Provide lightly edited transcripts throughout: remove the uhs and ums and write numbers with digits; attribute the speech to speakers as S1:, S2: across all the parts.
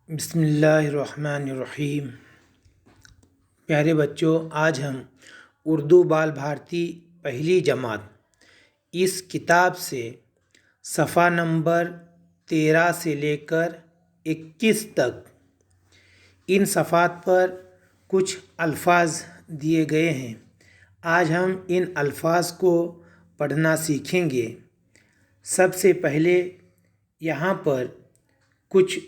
S1: बिस्मिल्लाहिर्रहमानिर्रहीम। प्यारे बच्चों, आज हम उर्दू बाल भारती पहली जमात इस किताब से सफ़ा नंबर 13 से लेकर 21 तक इन सफ़ात पर कुछ अल्फाज दिए गए हैं। आज हम इन अल्फाज को पढ़ना सीखेंगे। सबसे पहले यहाँ पर कुछ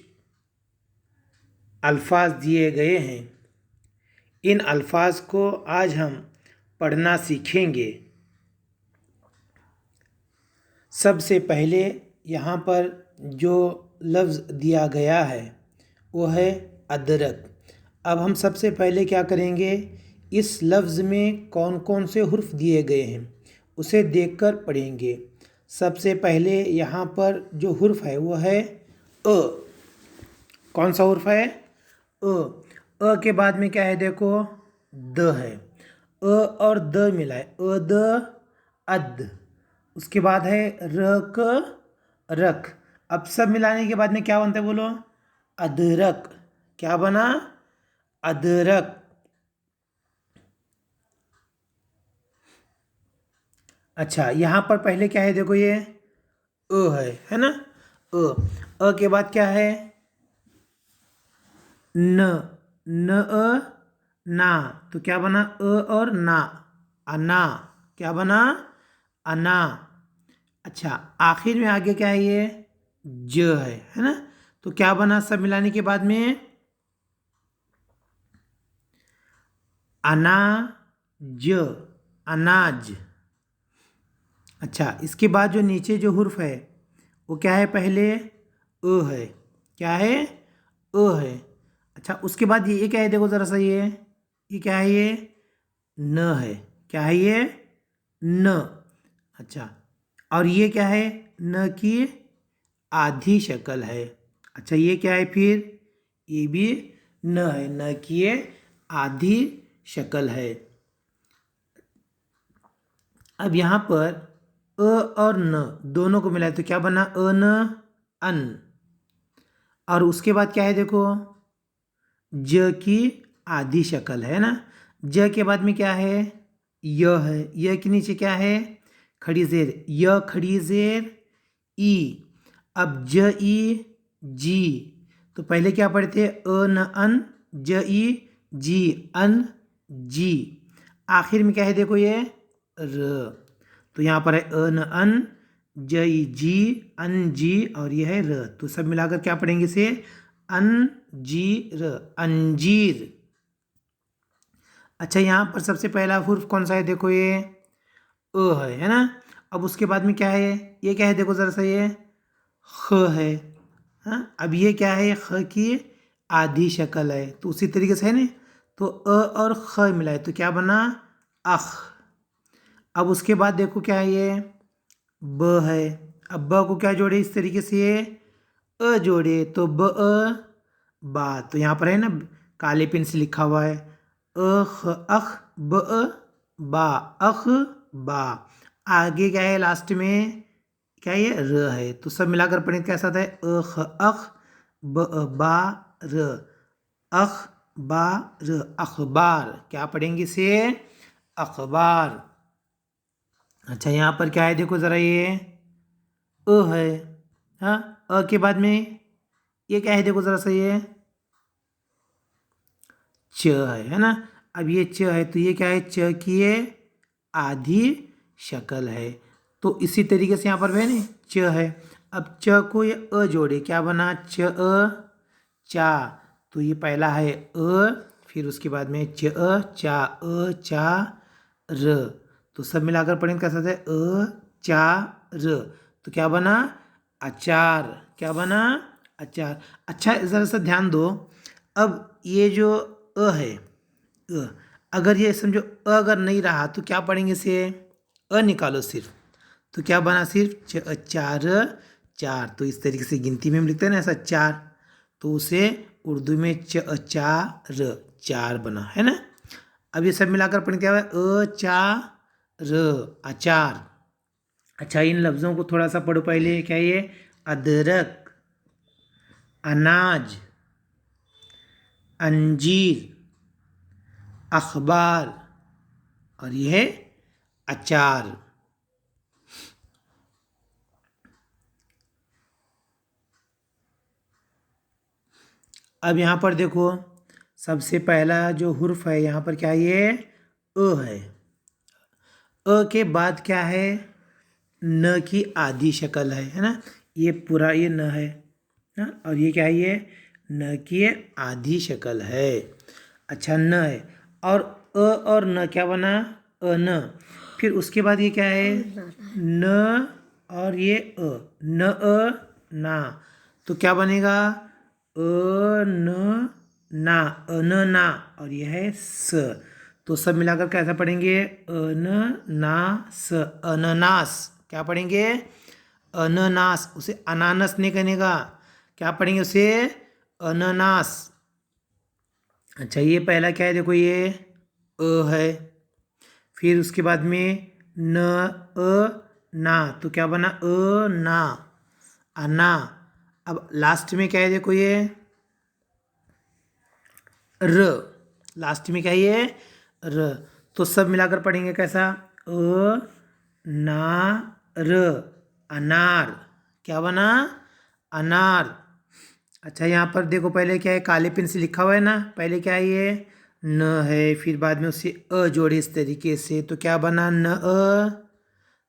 S1: अल्फाज दिए गए हैं। इन अल्फाज को आज हम पढ़ना सीखेंगे। सबसे पहले यहाँ पर जो लफ्ज़ दिया गया है वो है अदरक। अब हम सबसे पहले क्या करेंगे, इस लफ्ज़ में कौन कौन से हुर्फ दिए गए हैं उसे देखकर पढ़ेंगे। सबसे पहले यहाँ पर जो हुर्फ है वो है अ। कौन सा हुर्फ है? अ के बाद में क्या है, देखो द है। अ और द मिला है, अ द अद। उसके बाद है र क रख। अब सब मिलाने के बाद में क्या बनता है, बोलो? अदरक। क्या बना? अदरक। अच्छा, यहाँ पर पहले क्या है, देखो ये अ है ना। अ के बाद क्या है? न ना। तो क्या बना? अ और ना, अना। क्या बना? अना। अच्छा, आखिर में आगे क्या है, ये ज है ना। तो क्या बना सब मिलाने के बाद में? अनाज, अनाज। अच्छा, इसके बाद जो नीचे जो हुर्फ है वो क्या है, पहले अ है। क्या है? अ है। अच्छा, उसके बाद ये क्या है, देखो ज़रा सा, ये क्या है, ये न है। क्या है ये? न। अच्छा, और ये क्या है? न की आधी शक्ल है। अच्छा, ये क्या है फिर? ये भी न है, न की ये आधी शक्ल है। अब यहाँ पर अ और न दोनों को मिलाए तो क्या बना? अन, अन। और उसके बाद क्या है, देखो ज की आधी शक्ल है ना। ज के बाद में क्या है? य है। य के नीचे क्या है? खड़ी जेर, य खड़ी जेर ई। अब ज ई जी। तो पहले क्या पढ़े थे? अ न अन, ज ई जी, अन जी। आखिर में क्या है, देखो ये र। तो यहाँ पर है अ न अन, ज ई जी, अन जी, और ये है र। तो सब मिलाकर क्या पढ़ेंगे इसे? अंजीर, अंजीर। अच्छा, यहाँ पर सबसे पहला हुर्फ कौन सा है, देखो ये अ है ना। अब उसके बाद में क्या है, ये क्या है, देखो ज़रा सा, ये ख है। हाँ, अब ये क्या है? ख की आधी शक्ल है। तो उसी तरीके से है ना, तो अ और ख मिलाए तो क्या बना? अख। अब उसके बाद देखो क्या है, ये ब है। अब ब को क्या जोड़े इस तरीके से, ये अ जोड़े तो ब अ बा। तो यहाँ पर है ना, काले पेन से लिखा हुआ है अख, अख ब अ बा, अख बा। आगे क्या है, लास्ट में क्या है, ये र है। तो सब मिलाकर पढ़ें तो कैसा था? अख, अख ब अ बा र, अख बा र, अखबार। क्या पढ़ेंगे इसे? अखबार। अच्छा, यहाँ पर क्या है, देखो ज़रा, ये अ है। हाँ, अ के बाद में ये क्या है, देखो ज़रा सा, ये च है ना। अब ये च है तो ये क्या है? च की ये आधी शक्ल है। तो इसी तरीके से यहाँ पर है ना च है। अब च को ये अ जोड़े, क्या बना? च अ चा। तो ये पहला है अ, फिर उसके बाद में च अ चा, अ चा र। तो सब मिलाकर पढ़ेंगे कैसा था? अ चा र। तो क्या बना? अचार। क्या बना? अचार। अच्छा, ज़रा सा ध्यान दो। अब ये जो अ है, अ, अगर ये समझो अगर नहीं रहा तो क्या पढ़ेंगे इसे? अ निकालो सिर्फ। तो क्या बना? सिर्फ चार, चार। तो इस तरीके से गिनती में हम लिखते हैं ना ऐसा, चार। तो उसे उर्दू में चार, चार बना, है ना। अब ये सब मिलाकर पढ़ेंगे क्या है? अ चा र, अचार। अच्छा, इन लफ्ज़ों को थोड़ा सा पढ़ो पहले। क्या ये? अदरक, अनाज, अंजीर, अखबार, और ये है अचार। अब यहाँ पर देखो, सबसे पहला जो हुर्फ है यहाँ पर क्या है, ये है। के बाद क्या है, न की आधी शक्ल है ना, ये पूरा ये न है ना, और ये क्या है, ये न की आधी शक्ल है। अच्छा, न है और न क्या बना, न। फिर उसके बाद ये क्या है, न और ये न ना, तो क्या बनेगा, न ना, अनना, और यह है स। तो सब मिलाकर कैसा पढ़ेंगे, अननास, अनानास। क्या पढ़ेंगे, अनानास। उसे अनानस नहीं कहने का, क्या पढ़ेंगे उसे, अनानास। अच्छा, ये पहला क्या है, देखो ये है। फिर उसके बाद में न ना, तो क्या बना, ना, अना। अब लास्ट में क्या है, देखो ये र, लास्ट में क्या है, ये र। तो सब मिलाकर पढ़ेंगे कैसा, ना र, अनार। क्या बना, अनार। अच्छा, यहाँ पर देखो पहले क्या है, काले पेन से लिखा हुआ है ना, पहले क्या है, ये न है, फिर बाद में उससे जोड़े इस तरीके से, तो क्या बना, न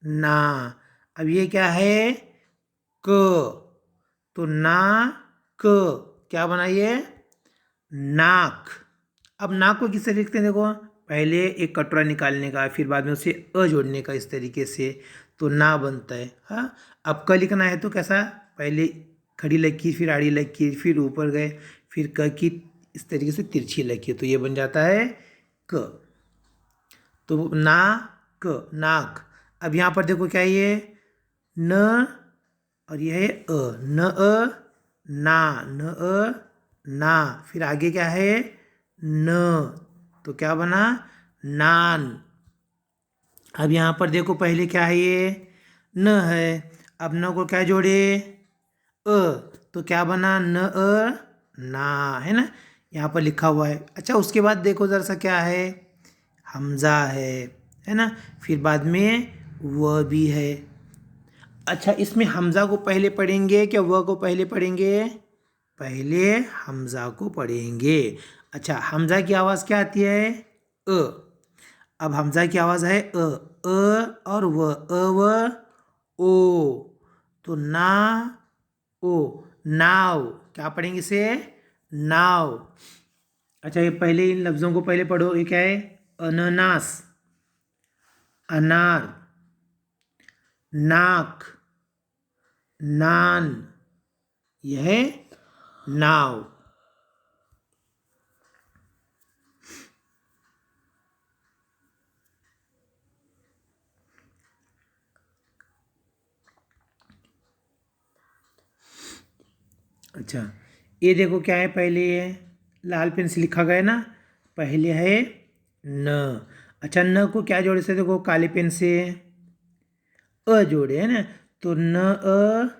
S1: ना। अब ये क्या है, क, तो ना क, क्या बना ये, नाक। अब नाक को किससे लिखते हैं, देखो पहले एक कटोरा निकालने का, फिर बाद में उसे जोड़ने का इस तरीके से, तो ना बनता है। हाँ, अब क लिखना है तो कैसा, पहले खड़ी लकीर, फिर आड़ी लकीर, फिर ऊपर गए, फिर क की इस तरीके से तिरछी लकीर, तो ये बन जाता है क। तो ना क, नाक। अब यहाँ पर देखो क्या है, ये न और यह है न ना, न ना, फिर आगे क्या है, न, तो क्या बना, नान। अब यहाँ पर देखो पहले क्या है, ये न है, अब न को क्या जोड़े, तो क्या बना, न ना, है ना, यहाँ पर लिखा हुआ है। अच्छा, उसके बाद देखो जरा सा क्या है, हमजा है ना, फिर बाद में व भी है। अच्छा, इसमें हमजा को पहले पढ़ेंगे क्या व को पहले पढ़ेंगे, पहले हमजा को पढ़ेंगे। अच्छा, हमजा की आवाज़ क्या आती है, अ। अब हमजा की आवाज़ है और व, व ओ, तो ना ओ, नाव। क्या पढ़ेंगे इसे, नाव। अच्छा, ये पहले इन लफ्ज़ों को पहले पढ़ो, ये क्या है, अनानास, अनार, नाक, नान, यह है नाव। अच्छा, ये देखो क्या है, पहले ये लाल पेन से लिखा गया ना, पहले है न। अच्छा, न को क्या जोड़े से, देखो काले पेन से जोड़े है ना, तो न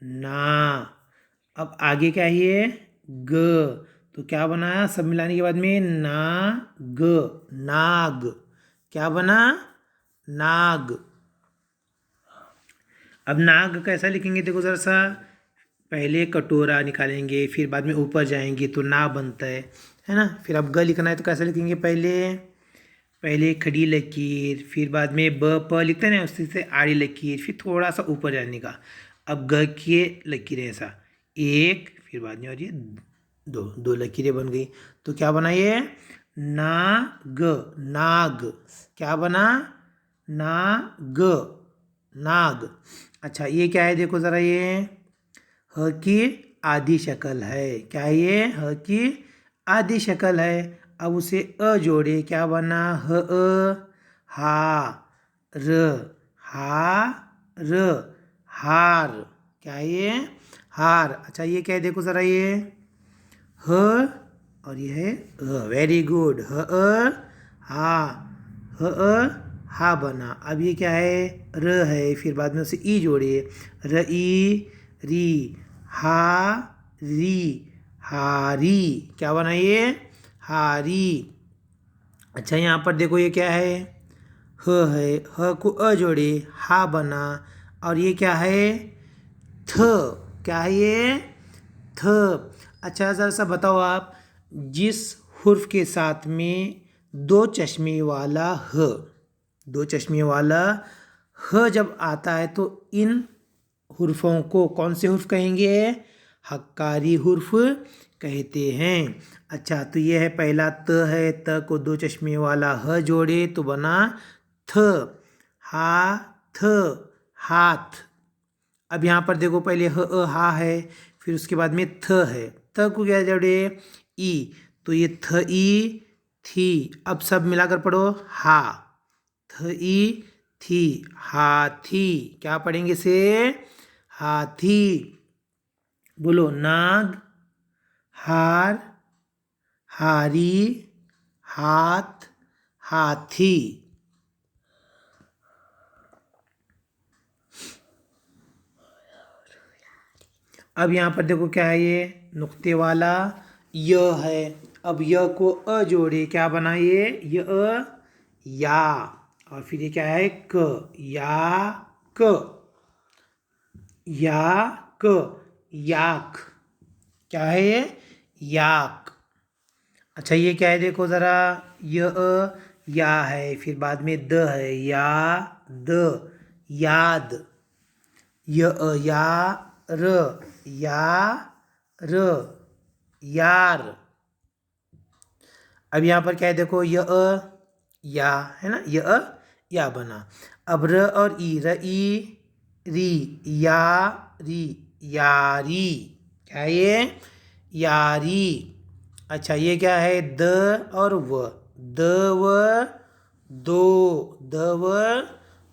S1: ना। अब आगे क्या है, ये ग, तो क्या बना, सब मिलाने के बाद में ना ग, नाग। क्या बना, नाग। अब नाग कैसा लिखेंगे, देखो जरा सा, पहले कटोरा निकालेंगे, फिर बाद में ऊपर जाएंगे तो ना बनता है ना। फिर अब ग लिखना है तो कैसे लिखेंगे, पहले खड़ी लकीर, फिर बाद में ब प लिखते हैं ना, उससे से आड़ी लकीर, फिर थोड़ा सा ऊपर जाने का। अब ग की लकीरें ऐसा, एक, फिर बाद में और ये दो लकीरें बन गई, तो क्या बना ये, नाग, नाग। क्या बना, नाग, नाग। अच्छा, ये क्या है, देखो ज़रा, ये ह की आधी शक्ल है। क्या है ये, ह की आधी शक्ल है। अब उसे जोड़े, क्या बना, ह हा र, हा र, हार। क्या है ये, हार। अच्छा, ये क्या है, देखो ज़रा, ये ह और ये है वेरी गुड, हा, हा बना। अब ये क्या है, र है, फिर बाद में उसे ई जोड़े, र ई री, हा री, हारी। क्या बना ये? हारी। अच्छा यहाँ पर देखो ये क्या है? ह है, ह को अ जोड़े हा बना। और ये क्या है? थ। क्या है ये? थ। अच्छा ज़रा सा बताओ आप, जिस हुर्फ के साथ में दो चश्मे वाला ह, दो चश्मे वाला ह जब आता है तो इन हुर्फों को कौन से हुर्फ कहेंगे? हक्कारी हुर्फ कहते हैं। अच्छा तो ये है पहला त है, त को दो चश्मे वाला ह जोड़े तो बना थ। हा थ, हाथ। अब यहाँ पर देखो पहले ह अ हा है, फिर उसके बाद में थ है, त को क्या जोड़े? ई, तो ये थ ई थी। अब सब मिलाकर पढ़ो, हा थ ई थी, हाथी। क्या पढ़ेंगे से? हाथी। बोलो, नाग, हार, हारी, हाथ, हाथी। अब यहाँ पर देखो क्या है? ये नुक्ते वाला य है। अब य को अ जोड़े क्या बना ये? य अ या। और फिर ये क्या है? क, या क, या क, याक। क्या है ये? याक। अच्छा ये क्या है देखो ज़रा? य अ या है, फिर बाद में द है, या द, याद। य अ या र, या र, यार। अब यहाँ पर क्या है देखो? य अ या है ना, य अ या बना। अब र और ई, र ई री, या री, यारी। क्या है ये? यारी। अच्छा ये क्या है? द और व, द व दो, द व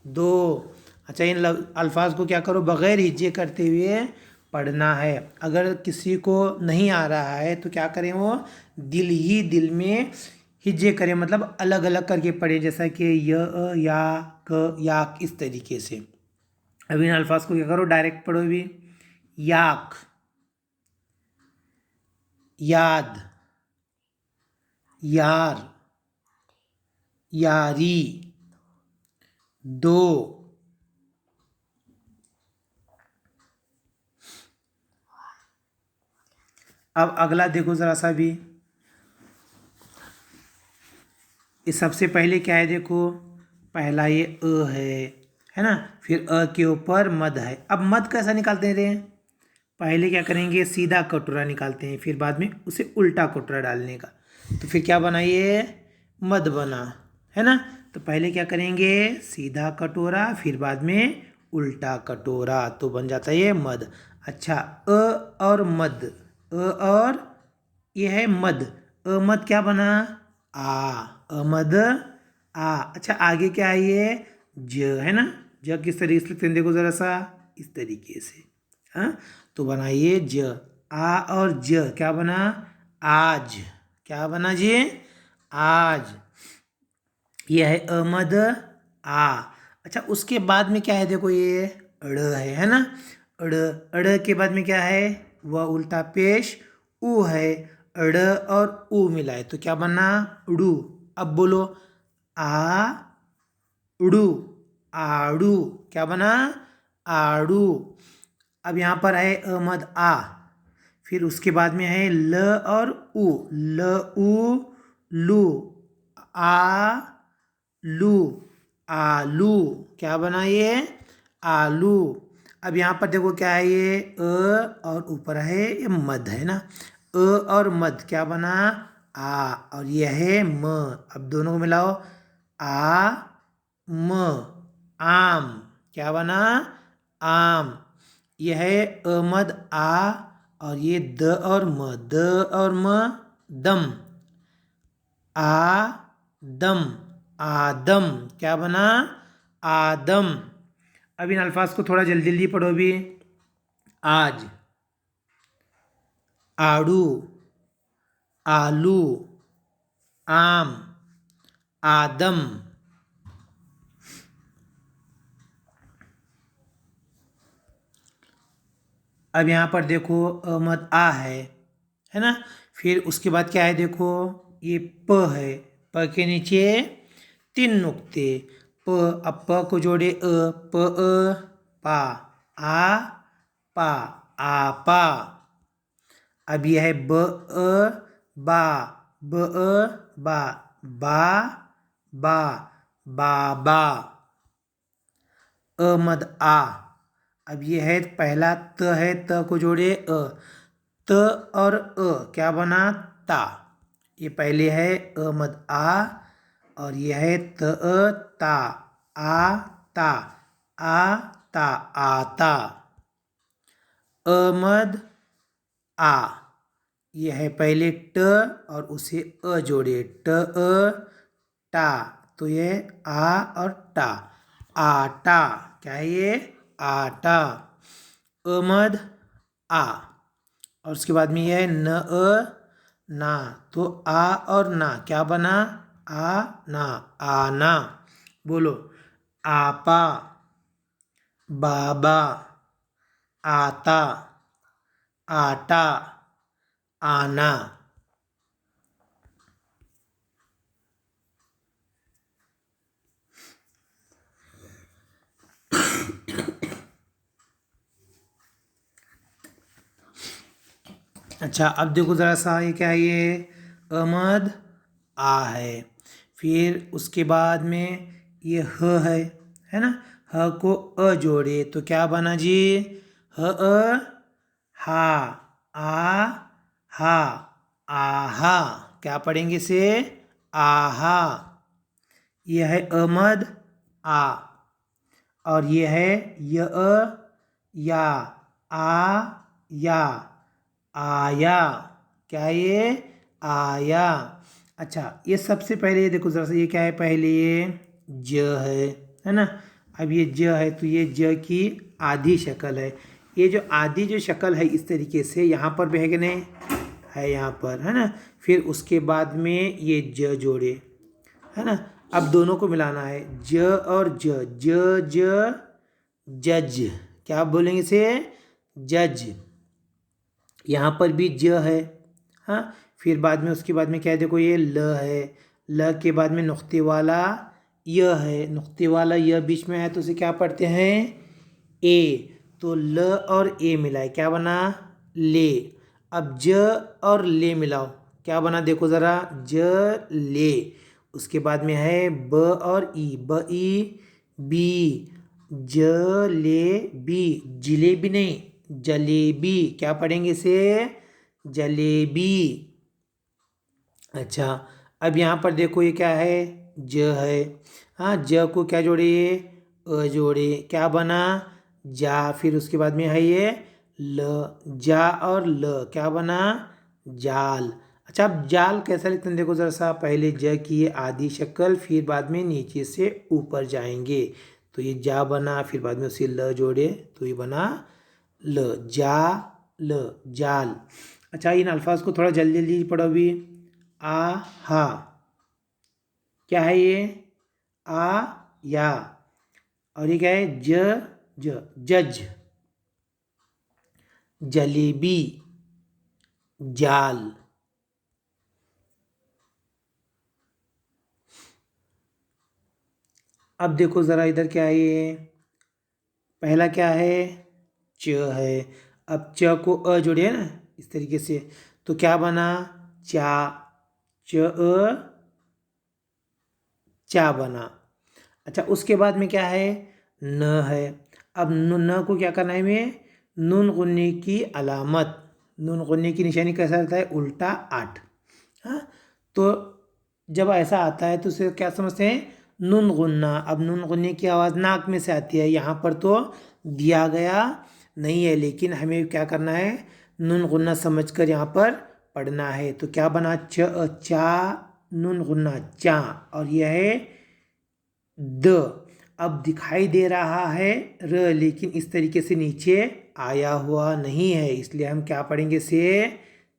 S1: दो। अच्छा इन अल्फाज को क्या करो? बग़ैर हिज्जे करते हुए पढ़ना है। अगर किसी को नहीं आ रहा है तो क्या करें? वो दिल ही दिल में हिज्जे करें, मतलब अलग अलग करके पढ़े, जैसा कि य अ, या क, याक, इस तरीके से। अब इन अल्फाज को क्या करो? डायरेक्ट पढ़ो भी। याक, याद, यार, यारी, दो। अब अगला देखो ज़रा सा भी। ये सबसे पहले क्या है देखो? पहला ये अ है ना, फिर अ के ऊपर मद है। अब मद कैसा निकालते हैं? पहले क्या करेंगे? सीधा कटोरा निकालते हैं, फिर बाद में उसे उल्टा कटोरा डालने का, तो फिर क्या बना ये? मद बना, है ना। तो पहले क्या करेंगे? सीधा कटोरा, फिर बाद में उल्टा कटोरा, तो बन जाता है ये मद। अच्छा अ और मद, अ और ये है मद, अमद क्या बना? आ, अमद आ। अच्छा आगे क्या है ये? ज है ना। ज किस तरीके से लिखते हैं देखो ज़रा सा, इस तरीके से। हाँ तो बनाइए ज, आ और ज क्या बना? आज। क्या बना जी? आज। यह है अहमद आ। अच्छा उसके बाद में क्या है देखो? ये अड़ है ना। अड़, अड़ के बाद में क्या है? वह उल्टा पेश ऊ है। अड़ और ऊ मिलाए तो क्या बना? उड़ू। अब बोलो, आ उड़ू, आड़ू। क्या बना? आड़ू। अब यहाँ पर है अहमद आ, फिर उसके बाद में है ल और उ, ल उ लू, आ लू, आलू। क्या बना ये? आलू। अब यहाँ पर देखो क्या है? ये अ और ऊपर है ये मद है ना, अ और मद क्या बना? आ। और ये है म। अब दोनों को मिलाओ, आ म, आम। क्या बना? आम। यह है अमद आ, और ये द और म, द और म, दम, आदम, आदम। क्या बना? आदम। अब इन अल्फाज को थोड़ा जल्दी जल्दी पढ़ो भी। आज, आड़ू, आलू, आम, आदम। अब यहाँ पर देखो अहमद आ है है ना। फिर उसके बाद क्या है देखो, ये प है, प के नीचे 3 नुक्ते, प, अब प को जोड़े प पा, आ पा, आपा। अब यह है ब बा, ब बा, बा बा, बाबा। मद आ, अब ये है पहला त है, त को जोड़े त और क्या बना, ता। ये पहले है मद आ और यह है त ता, आ ता, आ ता, आता। मद आ, यह है पहले ट और उसे जोड़े, ट टा, तो ये आ और टा, आटा। क्या है ये, आटा। मद आ और उसके बाद में यह है न ना, तो आ और ना क्या बना, आ ना, आना। बोलो, आपा, बाबा, आता, आटा, आना। अच्छा, अब देखो ज़रा सा, ये क्या है, ये अहमद आ है। फिर उसके बाद में ये ह है ना, ह को जोड़े तो क्या बना जी, ह हा, आ हा, आहा। क्या पढ़ेंगे इसे, आहा। यह है अहमद आ और ये है य या, आ या, आया। क्या ये, आया। अच्छा, ये सबसे पहले ये देखो जरा सा, ये क्या है, पहले ये ज है ना। अब ये ज है तो ये ज की आधी शक्ल है। ये जो आधी जो शक्ल है इस तरीके से यहाँ पर भी है कि नहीं, है यहाँ पर, है ना। फिर उसके बाद में ये ज जोड़े, है ना। अब दोनों को मिलाना है, ज और ज, ज जज। क्या बोलेंगे इसे, जज। यहाँ पर भी ज है, हाँ। फिर बाद में उसके बाद में क्या है देखो, ये ल है, ल के बाद में नुक्ते वाला य है, नुक्ते वाला य बीच में है तो उसे क्या पढ़ते हैं, ए। तो ल और ए मिलाए क्या बना, ले। अब ज और ले मिलाओ क्या बना, देखो ज़रा, ज ले। उसके बाद में है ब और ई, ब ई बी, ज ले बी, जिलेबी नहीं, जलेबी। क्या पढ़ेंगे इसे, जलेबी। अच्छा, अब यहाँ पर देखो ये क्या है, ज है, हाँ। ज को क्या जोड़े, जोड़े, क्या बना, जा। फिर उसके बाद में है ये ल, जा और ल क्या बना, जाल। अच्छा, अब जाल कैसा लिखते हैं देखो ज़रा सा, पहले ज की आधी शक्ल, फिर बाद में नीचे से ऊपर जाएंगे तो ये जा बना, फिर बाद में उसे ल जोड़े तो ये बना ल, जा ल, जाल। अच्छा, इन अल्फाज को थोड़ा जल्दी जल्दी पढ़ो अभी। आ हा, क्या है ये, आ या। और ये क्या है, जज, जलेबी, जाल। अब देखो ज़रा इधर क्या है, ये पहला क्या है, च है। अब च को जोड़िए ना इस तरीके से तो क्या बना, चा, च चा बना। अच्छा, उसके बाद में क्या है, न है। अब न को क्या करना है, में नून गुन्ने की अलामत, नून गुन्ने की निशानी कैसा रहता है, उल्टा 8, हाँ। तो जब ऐसा आता है तो उसे क्या समझते हैं, नून गुन्ना। अब नून गुन्ने की आवाज़ नाक में से आती है, यहाँ पर तो दिया गया नहीं है, लेकिन हमें क्या करना है, नून गुन्ना समझकर यहाँ पर पढ़ना है। तो क्या बना, चा, नून गुन्ना चा, और यह है द। अब दिखाई दे रहा है र, लेकिन इस तरीके से नीचे आया हुआ नहीं है, इसलिए हम क्या पढ़ेंगे से,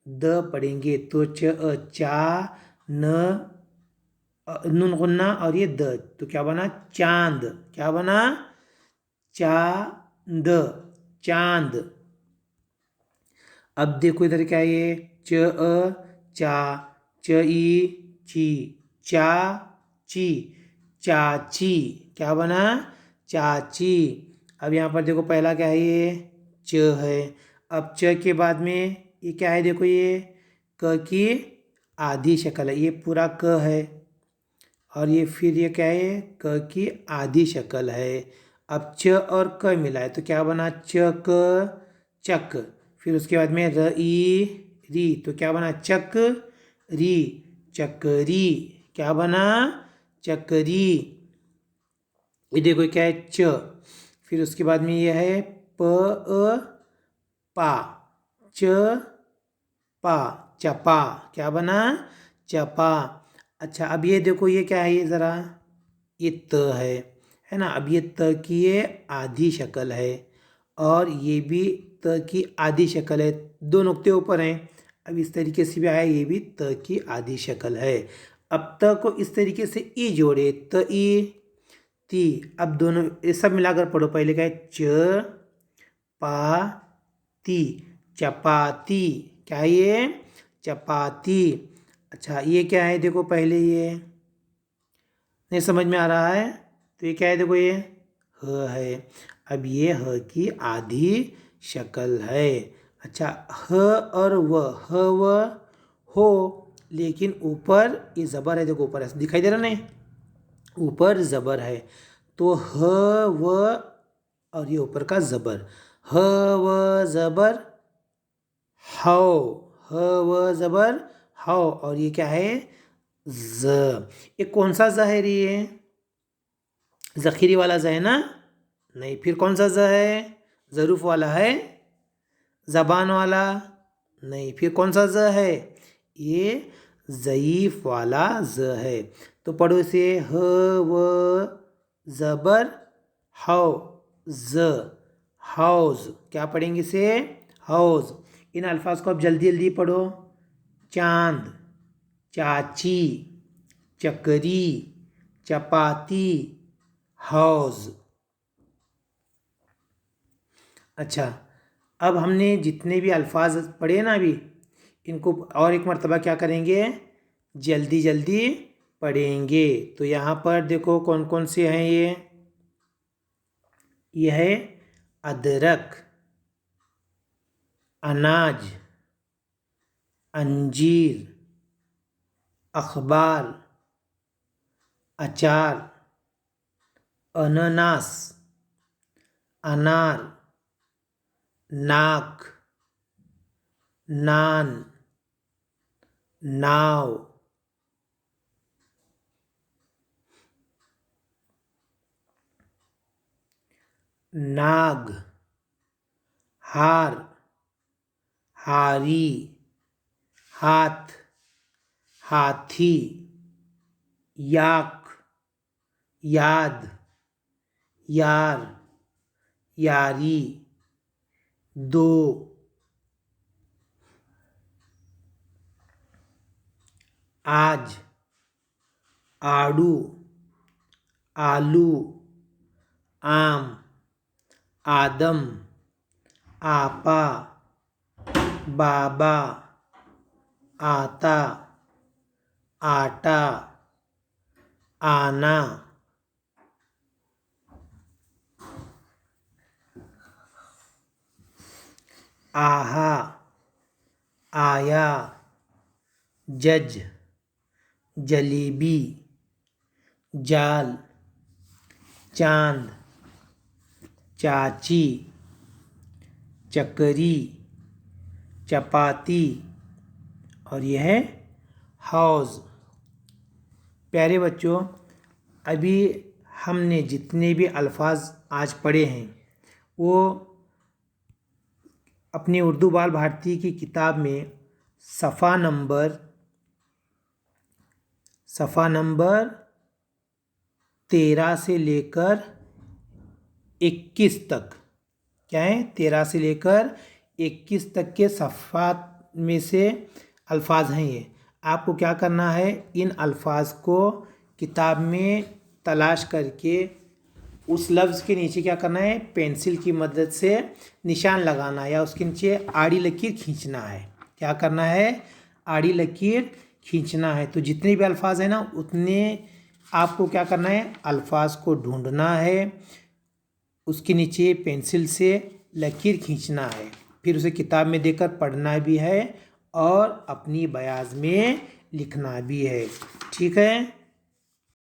S1: द पढ़ेंगे। तो चा, न, नून गुन्ना और ये द, तो क्या बना, चांद। क्या बना, चांद, चांद। अब देखो इधर क्या है, ये च चा, च ची, चा ची, चाची, क्या बना चाची। अब यहाँ पर देखो पहला क्या है, ये च है। अब च के बाद में ये क्या है, देखो ये क की आधी शक्ल है, ये पूरा क है और ये फिर ये क्या है, क की आधी शक्ल है। अब च और क मिला है तो क्या बना, चक चक। फिर उसके बाद में र ई री तो क्या बना, चक री चकरी, क्या बना चकरी। ये देखो क्या है, च। फिर उसके बाद में ये है प पा, च पा चपा, क्या बना चपा। अच्छा अब ये देखो ये क्या है, ये ज़रा ये त है ना। अब ये त की ये आधी शक्ल है और ये भी त की आधी शक्ल है, दो नुक्ते ऊपर हैं। अब इस तरीके से भी आया, ये भी त की आधी शक्ल है। अब त को इस तरीके से ई जोड़े, त ई ती। अब दोनों ये सब मिलाकर पढ़ो, पहले क्या है, च पा ती चपाती, क्या है ये चपाती। अच्छा ये क्या है, देखो पहले ये नहीं समझ में आ रहा है तो ये क्या है, देखो ये ह है। अब ये ह की आधी शक्ल है। अच्छा ह और व, ह व हो, लेकिन ऊपर ये ज़बर है, देखो ऊपर ऐसे दिखाई दे रहा नहीं, ऊपर ज़बर है तो ह व और ये ऊपर का ज़बर, ह व ज़बर हौ, ह व ज़बर हौ। और ये क्या है, ज। ये कौन सा ज है रे, ये ज़ख़ीरी वाला ज है ना, नहीं। फिर कौन सा ज है, ज़रूफ वाला है, ज़बान वाला नहीं। फिर कौन सा ज है, ये ज़ईफ़ वाला ज है। तो पढ़ो इसे, ह व ज़बर हौ ज, हौज़, क्या पढ़ेंगे इसे, हौज़। इन अल्फाज को अब जल्दी जल्दी पढ़ो, चांद, चाची, चकरी, चपाती, हौज़। अच्छा अब हमने जितने भी अल्फाज पढ़े ना अभी, इनको और एक मर्तबा क्या करेंगे, जल्दी जल्दी पढ़ेंगे। तो यहाँ पर देखो कौन कौन से हैं, ये है अदरक, अनाज, अंजीर, अखबार, अचार, अनानास, अनार, नाक, नान, नाव, नाग, हार, हारी, हाथ, हाथी, याक, याद, यार, यारी, दो, आज, आड़ू, आलू, आम, आदम, आपा, बाबा, आता, आटा, आना, आहा, आया, जज, जलेबी, जाल, चांद, चाची, चकरी, चपाती और यह है हौज़। प्यारे बच्चों, अभी हमने जितने भी अल्फाज आज पढ़े हैं वो अपनी उर्दू बाल भारती की किताब में सफ़ा नंबर 13 से लेकर 21 तक, क्या है 13 से लेकर 21 तक के सफ़ात में से अल्फाज हैं। ये आपको क्या करना है, इन अल्फाज को किताब में तलाश करके उस लफ्ज़ के नीचे क्या करना है, पेंसिल की मदद से निशान लगाना या उसके नीचे आड़ी लकीर खींचना है। क्या करना है, आड़ी लकीर खींचना है। तो जितने भी अल्फाज हैं ना उतने आपको क्या करना है, अल्फाज को ढूंढना है, उसके नीचे पेंसिल से लकीर खींचना है, फिर उसे किताब में देकर पढ़ना भी है और अपनी बयाज में लिखना भी है। ठीक है।